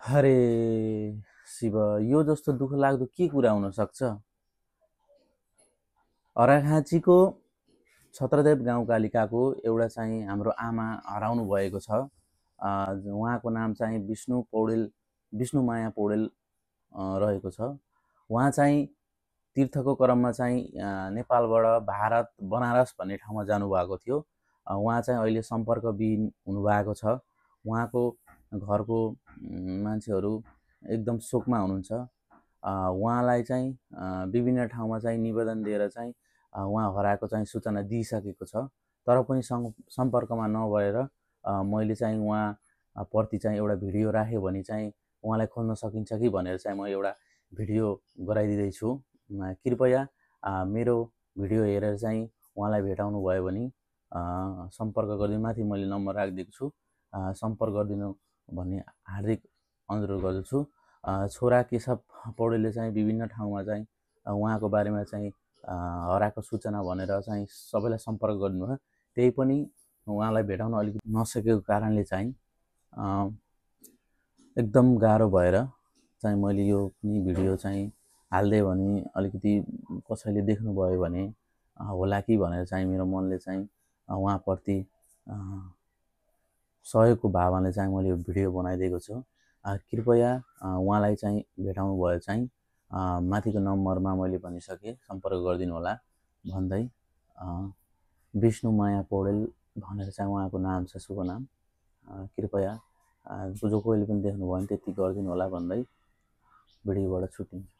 हरे शिव, यो जस्तो दुःखलाग्दो के कुरा हुन सक्छ? अर्घाखाँचीको छत्रदेव गाउँपालिकाको एउटा चाहिँ हाम्रो आमा हराउनु भएको छ। उहाँको नाम चाहिँ विष्णुमाया पौडेल रहेको छ। उहाँ चाहिँ तीर्थको क्रममा चाहिँ नेपालबाट भारत बनारस भन्ने ठाउँमा जानुभएको थियो। उहाँ चाहिँ अहिले सम्पर्कविहीन हुनुभएको छ। उहाँको घरको मान्छेहरू एकदम शोकमा हुनुहुन्छ। उहाँलाई चाहिँ विभिन्न ठाउँमा चाहिँ निवेदन दिएर चाहिँ उहाँ हराएको चाहिँ सूचना दिइसकेको छ। तर पनि सम्पर्कमा नभएर मैले चाहिँ उहाँ प्रति चाहिँ एउटा भिडियो राख्यो भने चाहिँ उहाँलाई खोज्न सकिन्छ कि भनेर चाहिँ म एउटा भिडियो गराइदिँदैछु। कृपया मेरो भिडियो हेरेर चाहिँ उहाँलाई भेटाउनु भयो भने सम्पर्क गरिदिनु। माथि मैले नम्बर राखिदिएको छु, सम्पर्क गरिदिनु भन्ने हार्दिक अनुरोध गर्दछु। छोरा केशव पौडेलले चाहिँ विभिन्न ठाउँमा चाहिँ उहाँको बारेमा चाहिँ हराएको सूचना भनेर चाहिँ सबैलाई सम्पर्क गर्नुभयो। त्यही पनि उहाँलाई भेटाउन अलिकति नसकेको कारणले चाहिँ एकदम गाह्रो भएर चाहिँ मैले यो भिडियो चाहिँ हाल्दै भने अलिकति कसैले देख्नुभयो भने होला कि भनेर चाहिँ मेरो मनले चाहिँ उहाँप्रति सहयोगको भावनाले चाहिँ मैले यो भिडियो बनाइदिएको छु। कृपया उहाँलाई चाहिँ भेटाउनु भयो चाहिँ माथिको नम्बरमा मैले भनिसकेँ, सम्पर्क गरिदिनु होला भन्दै विष्णुमाया पौडेल भनेर चाहिँ उहाँको नाम छ, शुभ नाम। कृपया जो कोहीले पनि देख्नुभयो भने त्यति गरिदिनु होला भन्दै भिडियोबाट छुट्टिन्छु।